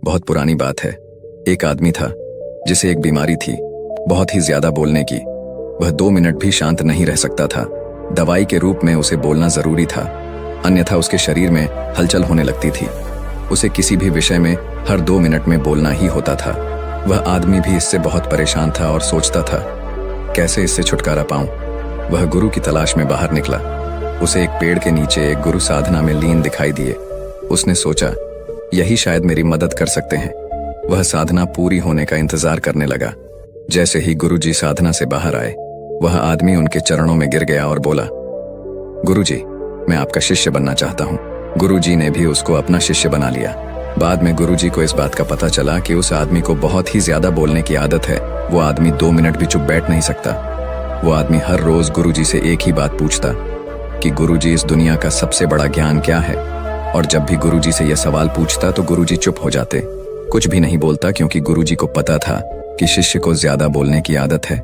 बहुत पुरानी बात है। एक आदमी था जिसे एक बीमारी थी, बहुत ही ज्यादा बोलने की। वह 2 मिनट भी शांत नहीं रह सकता था। दवाई के रूप में उसे बोलना जरूरी था, अन्यथा उसके शरीर में हलचल होने लगती थी। उसे किसी भी विषय में हर 2 मिनट में बोलना ही होता था। वह आदमी भी इससे बहुत परेशान था और सोचता था कैसे इससे छुटकारा पाऊं। वह गुरु की तलाश में बाहर निकला। उसे एक पेड़ के नीचे एक गुरु साधना में लीन दिखाई दिए। उसने सोचा यही शायद मेरी मदद कर सकते हैं। वह साधना पूरी होने का इंतजार करने लगा। जैसे ही गुरुजी साधना से बाहर आए, वह आदमी उनके चरणों में गिर गया और बोला, गुरुजी, मैं आपका शिष्य बनना चाहता हूँ। गुरुजी ने भी उसको अपना शिष्य बना लिया। बाद में गुरुजी को इस बात का पता चला कि उस आदमी को बहुत ही ज्यादा बोलने की आदत है। वो आदमी 2 मिनट भी चुप बैठ नहीं सकता। वो आदमी हर रोज गुरुजी से एक ही बात पूछता कि गुरुजी, इस दुनिया का सबसे बड़ा ज्ञान क्या है? और जब भी गुरुजी से यह सवाल पूछता तो गुरुजी चुप हो जाते, कुछ भी नहीं बोलता, क्योंकि गुरुजी को पता था कि शिष्य को ज्यादा बोलने की आदत है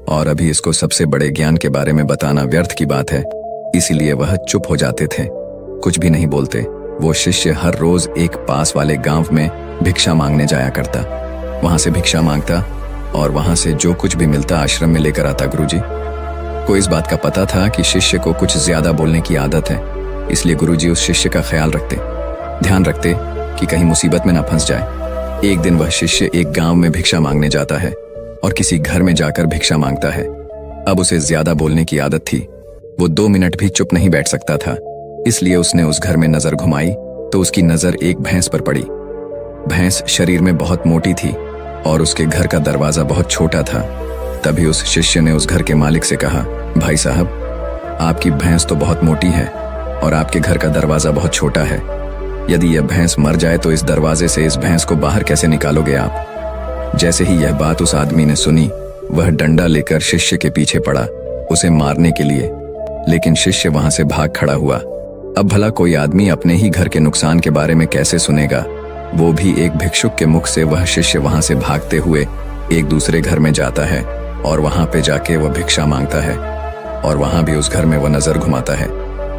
और अभी इसको सबसे बड़े ज्ञान के बारे में बताना व्यर्थ की बात है। इसीलिए वह चुप हो जाते थे, कुछ भी नहीं बोलते। वो शिष्य हर रोज एक पास वाले गांव में भिक्षा मांगने जाया करता। वहां से भिक्षा मांगता और वहां से जो कुछ भी मिलता आश्रम में लेकर आता। गुरुजी को इस बात का पता था कि शिष्य को कुछ ज्यादा बोलने की आदत है, इसलिए गुरुजी उस शिष्य का ख्याल रखते, ध्यान रखते कि कहीं मुसीबत में न फंस जाए। एक दिन वह शिष्य एक गांव में भिक्षा मांगने जाता है और किसी घर में जाकर भिक्षा मांगता है। अब उसे ज्यादा बोलने की आदत थी। वो 2 मिनट भी चुप नहीं बैठ सकता था, इसलिए उसने उस घर में नजर घुमाई तो उसकी नजर एक भैंस पर पड़ी। भैंस शरीर में बहुत मोटी थी और उसके घर का दरवाजा बहुत छोटा था। तभी उस शिष्य ने उस घर के मालिक से कहा, भाई साहब, आपकी भैंस तो बहुत मोटी है और आपके घर का दरवाजा बहुत छोटा है। यदि यह भैंस मर जाए तो इस दरवाजे से इस भैंस को बाहर कैसे निकालोगे आप? जैसे ही यह बात उस आदमी ने सुनी, वह डंडा लेकर शिष्य के पीछे पड़ा, उसे मारने के लिए। लेकिन शिष्य वहां से भाग खड़ा हुआ। अब भला कोई आदमी अपने ही घर के नुकसान के बारे में कैसे सुनेगा, वो भी एक भिक्षुक के मुख से। वह शिष्य वहां से भागते हुए एक दूसरे घर में जाता है और वहां पे जाके वह भिक्षा मांगता है और वहां भी उस घर में वह नजर घुमाता है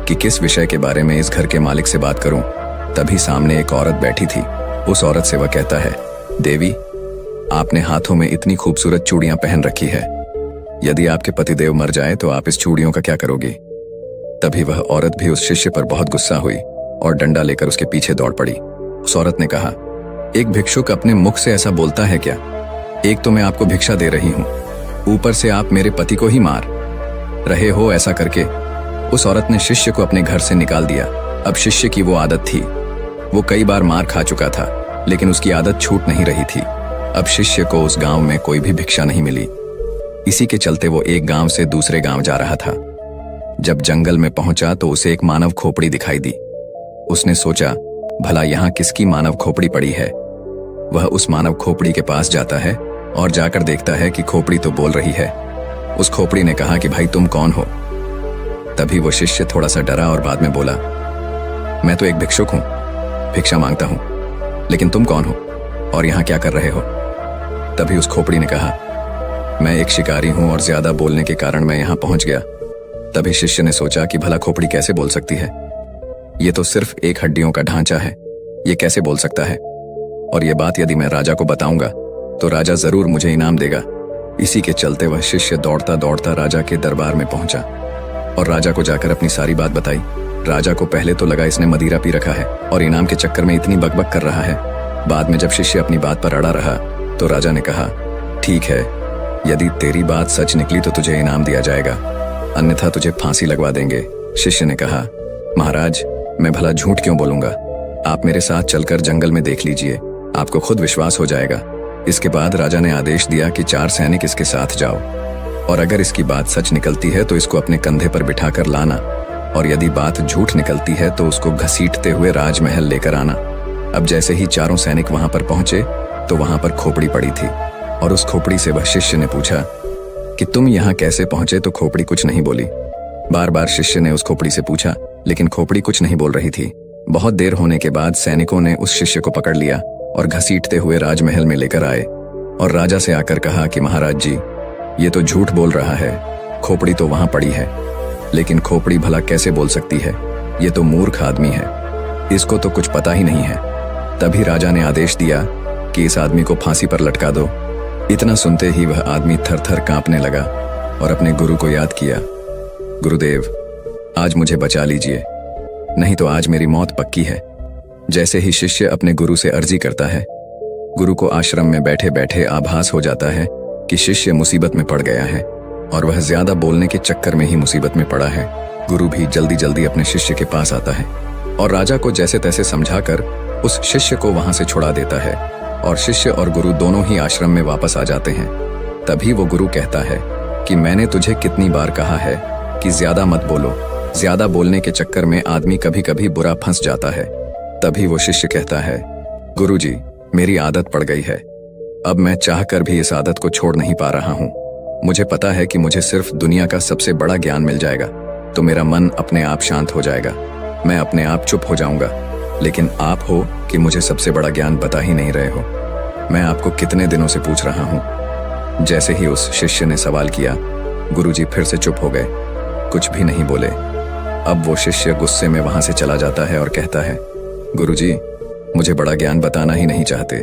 कि किस विषय के बारे में इस घर के मालिक से बात करूं। तभी सामने एक औरत बैठी थी। उस औरत से वह कहता है, देवी, आपने हाथों में इतनी खूबसूरत चूड़ियां पहन रखी है। यदि आपके पतिदेव मर जाए तो आप इस चूड़ियों का क्या करोगी? तभी वह औरत भी उस शिष्य पर बहुत गुस्सा हुई और डंडा लेकर उसके पीछे दौड़ पड़ी। उस औरत ने कहा, एक भिक्षुक अपने मुख से ऐसा बोलता है क्या? एक तो मैं आपको भिक्षा दे रही हूँ, ऊपर से आप मेरे पति को ही मार रहे हो। ऐसा करके उस औरत ने शिष्य को अपने घर से निकाल दिया। अब शिष्य की वो आदत थी, वो कई बार मार खा चुका था, लेकिन उसकी आदत छूट नहीं रही थी। अब शिष्य को उस गांव में कोई भी भिक्षा नहीं मिली। इसी के चलते वो एक गांव से दूसरे गांव जा रहा था। जब जंगल में पहुंचा तो उसे एक मानव खोपड़ी दिखाई दी। उसने सोचा, भला यहाँ किसकी मानव खोपड़ी पड़ी है? वह उस मानव खोपड़ी के पास जाता है और जाकर देखता है कि खोपड़ी तो बोल रही है। उस खोपड़ी ने कहा कि भाई, तुम कौन हो? तभी वो शिष्य थोड़ा सा डरा और बाद में बोला, मैं तो एक भिक्षुक हूँ, भिक्षा मांगता हूँ, लेकिन तुम कौन हो और यहाँ क्या कर रहे हो? तभी उस खोपड़ी ने कहा, मैं एक शिकारी हूँ और ज्यादा बोलने के कारण मैं यहाँ पहुंच गया। तभी शिष्य ने सोचा कि भला खोपड़ी कैसे बोल सकती है? ये तो सिर्फ एक हड्डियों का ढांचा है, ये कैसे बोल सकता है? और ये बात यदि मैं राजा को बताऊंगा तो राजा जरूर मुझे इनाम देगा। इसी के चलते वह शिष्य दौड़ता दौड़ता राजा के दरबार में पहुंचा और राजा को जाकर अपनी सारी बात बताई। राजा को पहले तो लगा इसने मदिरा पी रखा है और इनाम के चक्कर में इतनी बकबक कर रहा है। बाद में जब शिष्य अपनी बात पर अड़ा रहा तो राजा ने कहा, ठीक है, यदि तेरी बात सच निकली तो तुझे इनाम दिया जाएगा, अन्यथा तुझे फांसी लगवा देंगे। शिष्य ने कहा, महाराज, मैं भला झूठ क्यों बोलूंगा? आप मेरे साथ चलकर जंगल में देख लीजिए, आपको खुद विश्वास हो जाएगा। इसके बाद राजा ने आदेश दिया कि 4 सैनिक इसके साथ जाओ और अगर इसकी बात सच निकलती है तो इसको अपने कंधे पर बिठाकर लाना और यदि बात झूठ निकलती है तो उसको घसीटते हुए राजमहल लेकर आना। अब जैसे ही 4 सैनिक वहां पर पहुंचे तो वहां पर खोपड़ी पड़ी थी और उस खोपड़ी से वह शिष्य ने पूछा कि तुम यहाँ कैसे पहुंचे? तो खोपड़ी कुछ नहीं बोली। बार बार शिष्य ने उस खोपड़ी से पूछा, लेकिन खोपड़ी कुछ नहीं बोल रही थी। बहुत देर होने के बाद सैनिकों ने उस शिष्य को पकड़ लिया और घसीटते हुए राजमहल में लेकर आए और राजा से आकर कहा कि महाराज जी, ये तो झूठ बोल रहा है, खोपड़ी तो वहां पड़ी है, लेकिन खोपड़ी भला कैसे बोल सकती है? ये तो मूर्ख आदमी है, इसको तो कुछ पता ही नहीं है। तभी राजा ने आदेश दिया कि इस आदमी को फांसी पर लटका दो। इतना सुनते ही वह आदमी थर थर कांपने लगा और अपने गुरु को याद किया। गुरुदेव, आज मुझे बचा लीजिए, नहीं तो आज मेरी मौत पक्की है। जैसे ही शिष्य अपने गुरु से अर्जी करता है, गुरु को आश्रम में बैठे बैठे आभास हो जाता है कि शिष्य मुसीबत में पड़ गया है और वह ज्यादा बोलने के चक्कर में ही मुसीबत में पड़ा है। गुरु भी जल्दी जल्दी अपने शिष्य के पास आता है और राजा को जैसे तैसे समझाकर उस शिष्य को वहां से छुड़ा देता है और शिष्य और गुरु दोनों ही आश्रम में वापस आ जाते हैं। तभी वो गुरु कहता है कि मैंने तुझे कितनी बार कहा है कि ज्यादा मत बोलो। ज्यादा बोलने के चक्कर में आदमी कभी कभी बुरा फंस जाता है। तभी वो शिष्य कहता है, गुरुजी, मेरी आदत पड़ गई है। अब मैं चाहकर भी इस आदत को छोड़ नहीं पा रहा हूँ। मुझे पता है कि मुझे सिर्फ दुनिया का सबसे बड़ा ज्ञान मिल जाएगा तो मेरा मन अपने आप शांत हो जाएगा, मैं अपने आप चुप हो जाऊंगा। लेकिन आप हो कि मुझे सबसे बड़ा ज्ञान बता ही नहीं रहे हो। मैं आपको कितने दिनों से पूछ रहा हूँ। जैसे ही उस शिष्य ने सवाल किया, गुरुजी फिर से चुप हो गए, कुछ भी नहीं बोले। अब वो शिष्य गुस्से में वहां से चला जाता है और कहता है, गुरुजी, मुझे बड़ा ज्ञान बताना ही नहीं चाहते।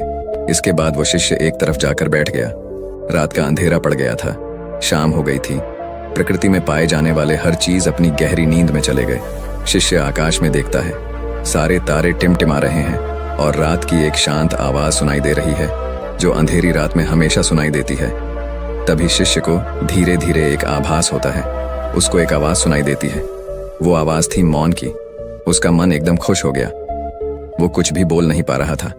इसके बाद वो शिष्य एक तरफ जाकर बैठ गया। रात का अंधेरा पड़ गया था, शाम हो गई थी। प्रकृति में पाए जाने वाले हर चीज अपनी गहरी नींद में चले गए। शिष्य आकाश में देखता है, सारे तारे टिमटिमा रहे हैं और रात की एक शांत आवाज सुनाई दे रही है जो अंधेरी रात में हमेशा सुनाई देती है। तभी शिष्य को धीरे धीरे एक आभास होता है। उसको एक आवाज सुनाई देती है। वो आवाज थी मौन की। उसका मन एकदम खुश हो गया। वो कुछ भी बोल नहीं पा रहा था।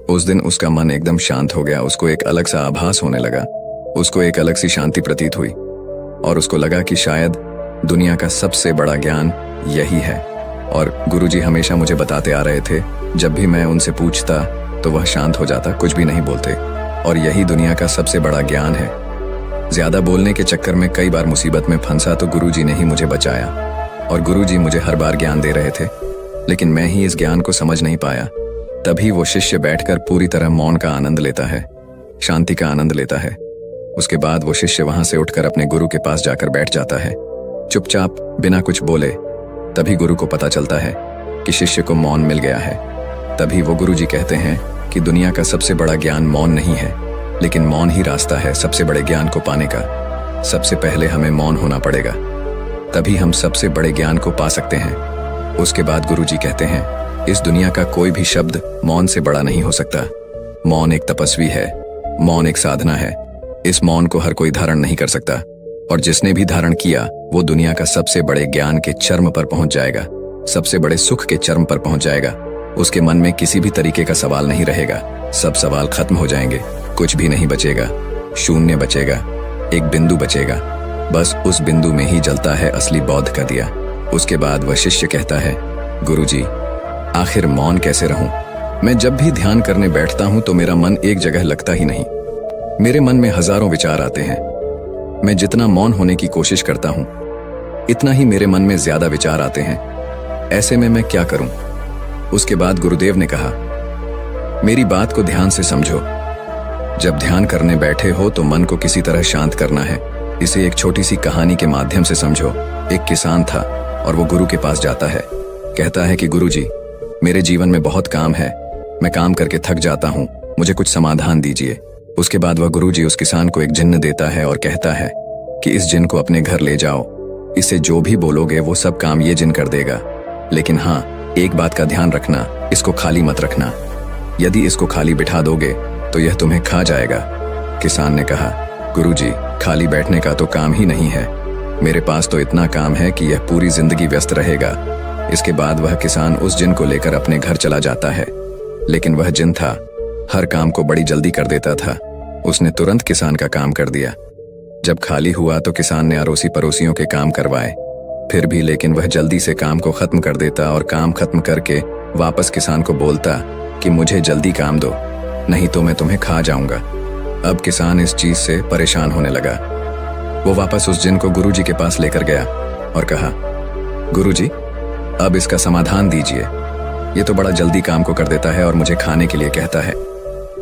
उस दिन उसका मन एकदम शांत हो गया। उसको एक अलग सा आभास होने लगा। उसको एक अलग सी शांति प्रतीत हुई और उसको लगा कि शायद दुनिया का सबसे बड़ा ज्ञान यही है। और गुरुजी हमेशा मुझे बताते आ रहे थे, जब भी मैं उनसे पूछता तो वह शांत हो जाता, कुछ भी नहीं बोलते। और यही दुनिया का सबसे बड़ा ज्ञान है। ज्यादा बोलने के चक्कर में कई बार मुसीबत में फंसा तो गुरुजी ने ही मुझे बचाया। और गुरुजी मुझे हर बार ज्ञान दे रहे थे, लेकिन मैं ही इस ज्ञान को समझ नहीं पाया। तभी वो शिष्य बैठकर पूरी तरह मौन का आनंद लेता है, शांति का आनंद लेता है। उसके बाद वो शिष्य वहां से उठकर अपने गुरु के पास जाकर बैठ जाता है, चुपचाप, बिना कुछ बोले। तभी गुरु को पता चलता है कि शिष्य को मौन मिल गया है। तभी वो गुरुजी कहते हैं कि दुनिया का सबसे बड़ा ज्ञान मौन नहीं है, लेकिन मौन ही रास्ता है सबसे बड़े ज्ञान को पाने का। सबसे पहले हमें मौन होना पड़ेगा, तभी हम सबसे बड़े ज्ञान को पा सकते हैं। उसके बाद गुरुजी कहते हैं, इस दुनिया का कोई भी शब्द मौन से बड़ा नहीं हो सकता। मौन एक तपस्वी है, मौन एक साधना है। इस मौन को हर कोई धारण नहीं कर सकता, और जिसने भी धारण किया वो दुनिया का सबसे बड़े ज्ञान के चरम पर पहुंच जाएगा, सबसे बड़े सुख के चरम पर पहुंच जाएगा। उसके मन में किसी भी तरीके का सवाल नहीं रहेगा। सब सवाल खत्म हो जाएंगे, कुछ भी नहीं बचेगा, शून्य बचेगा, एक बिंदु बचेगा। बस उस बिंदु में ही जलता है असली बौद्ध का दिया। उसके बाद वह शिष्य कहता है, गुरुजी, आखिर मौन कैसे रहूं? मैं जब भी ध्यान करने बैठता हूं तो मेरा मन एक जगह लगता ही नहीं। मेरे मन में हजारों विचार आते हैं। मैं जितना मौन होने की कोशिश करता हूं, इतना ही मेरे मन में ज्यादा विचार आते हैं। ऐसे में मैं क्या करूं? उसके बाद गुरुदेव ने कहा, मेरी बात को ध्यान से समझो। जब ध्यान करने बैठे हो तो मन को किसी तरह शांत करना है। इसे एक छोटी सी कहानी के माध्यम से समझो। एक किसान था और वो गुरु के पास जाता है। कहता है कि गुरुजी, मेरे जीवन में बहुत काम है, मैं काम करके थक जाता हूँ, मुझे कुछ समाधान दीजिए। उसके बाद वह गुरुजी उस किसान को एक जिन्न देता है और कहता है कि इस जिन्न को अपने घर ले जाओ, इससे जो भी बोलोगे वो सब काम ये जिन्न कर देगा। लेकिन हाँ, एक बात का ध्यान रखना, इसको खाली मत रखना। यदि इसको खाली बिठा दोगे तो यह तुम्हें खा जाएगा। किसान ने कहा, गुरुजी, खाली बैठने का तो काम ही नहीं है, मेरे पास तो इतना काम है कि यह पूरी जिंदगी व्यस्त रहेगा। इसके बाद वह किसान उस जिन्न को लेकर अपने घर चला जाता है। लेकिन वह जिन्न था, हर काम को बड़ी जल्दी कर देता था। उसने तुरंत किसान का काम कर दिया। जब खाली हुआ तो किसान ने अड़ोसी पड़ोसियों के काम करवाए, फिर भी लेकिन वह जल्दी से काम को खत्म कर देता और काम खत्म करके वापस किसान को बोलता कि मुझे जल्दी काम दो, नहीं तो मैं तुम्हें खा जाऊंगा। अब किसान इस चीज से परेशान होने लगा। वो वापस उस जिन्न को गुरुजी के पास लेकर गया और कहा, गुरुजी, अब इसका समाधान दीजिए, ये तो बड़ा जल्दी काम को कर देता है और मुझे खाने के लिए कहता है।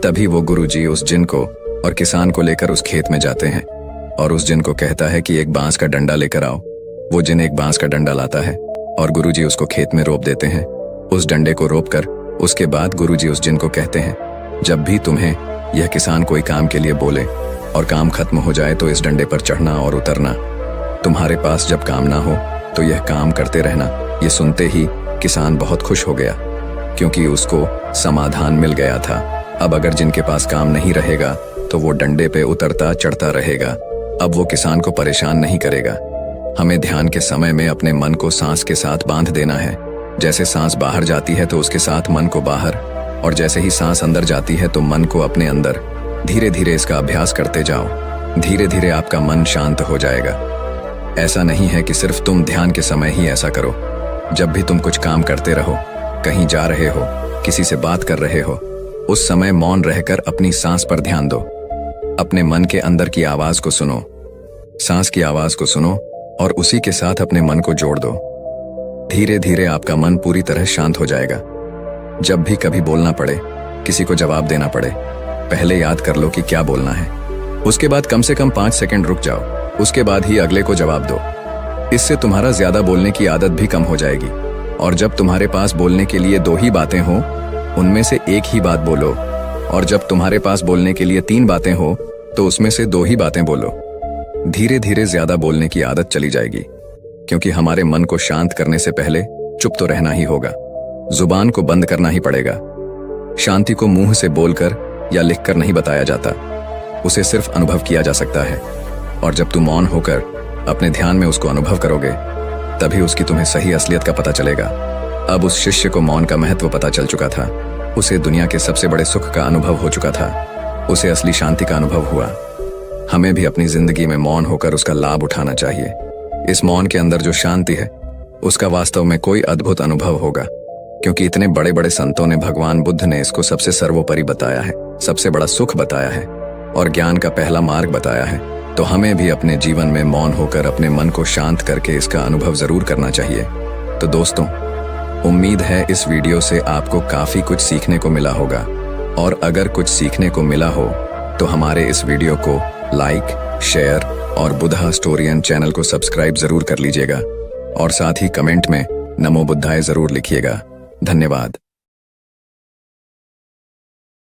तभी वो गुरुजी उस जिन्न को और किसान को लेकर उस खेत में जाते हैं और उस जिन्न को कहता है कि एक बांस का डंडा लेकर आओ। वो जिन्न एक बांस का डंडा लाता है और गुरुजी उसको खेत में रोप देते हैं। उस डंडे को रोपकर उसके बाद गुरुजी उस जिन को कहते हैं, जब भी तुम्हें यह किसान कोई काम के लिए बोले और काम खत्म हो जाए तो इस डंडे पर चढ़ना और उतरना। तुम्हारे पास जब काम ना हो तो यह काम करते रहना। ये सुनते ही किसान बहुत खुश हो गया, क्योंकि उसको समाधान मिल गया था। अब अगर जिनके पास काम नहीं रहेगा तो वो डंडे पे उतरता चढ़ता रहेगा। अब वो किसान को परेशान नहीं करेगा। हमें ध्यान के समय में अपने मन को सांस के साथ बांध देना है। जैसे सांस बाहर जाती है तो उसके साथ मन को बाहर, और जैसे ही सांस अंदर जाती है तो मन को अपने अंदर। धीरे धीरे इसका अभ्यास करते जाओ। धीरे धीरे आपका मन शांत हो जाएगा। ऐसा नहीं है कि सिर्फ तुम ध्यान के समय ही ऐसा करो। जब भी तुम कुछ काम करते रहो, कहीं जा रहे हो, किसी से बात कर रहे हो, उस समय मौन रहकर अपनी सांस पर ध्यान दो। अपने मन के अंदर की आवाज को सुनो, सांस की आवाज को सुनो और उसी के साथ अपने मन को जोड़ दो। धीरे धीरे आपका मन पूरी तरह शांत हो जाएगा। जब भी कभी बोलना पड़े, किसी को जवाब देना पड़े, पहले याद कर लो कि क्या बोलना है। उसके बाद कम से कम 5 सेकंड रुक जाओ। उसके बाद ही अगले को जवाब दो। इससे तुम्हारा ज्यादा बोलने की आदत भी कम हो जाएगी। और जब तुम्हारे पास बोलने के लिए 2 ही बातें हो, उनमें से एक ही बात बोलो। और जब तुम्हारे पास बोलने के लिए 3 बातें हो तो उसमें से 2 ही बातें बोलो। धीरे धीरे ज्यादा बोलने की आदत चली जाएगी, क्योंकि हमारे मन को शांत करने से पहले चुप तो रहना ही होगा। जुबान को बंद करना ही पड़ेगा। शांति को मुंह से बोलकर या लिखकर नहीं बताया जाता, उसे सिर्फ अनुभव किया जा सकता है। और जब तुम मौन होकर अपने ध्यान में उसको अनुभव करोगे, तभी उसकी तुम्हें सही असलियत का पता चलेगा। अब उस शिष्य को मौन का महत्व पता चल चुका था। उसे दुनिया के सबसे बड़े सुख का अनुभव हो चुका था। उसे असली शांति का अनुभव हुआ। हमें भी अपनी जिंदगी में मौन होकर उसका लाभ उठाना चाहिए। इस मौन के अंदर जो शांति है, उसका वास्तव में कोई अद्भुत अनुभव होगा, क्योंकि इतने बड़े बड़े संतों ने, भगवान बुद्ध ने इसको सबसे सर्वोपरि बताया है, सबसे बड़ा सुख बताया है और ज्ञान का पहला मार्ग बताया है। तो हमें भी अपने जीवन में मौन होकर अपने मन को शांत करके इसका अनुभव जरूर करना चाहिए। तो दोस्तों, उम्मीद है इस वीडियो से आपको काफी कुछ सीखने को मिला होगा। और अगर कुछ सीखने को मिला हो तो हमारे इस वीडियो को लाइक, शेयर और बुद्धा स्टोरियन चैनल को सब्सक्राइब जरूर कर लीजिएगा। और साथ ही कमेंट में नमो बुद्धाय जरूर लिखिएगा। धन्यवाद।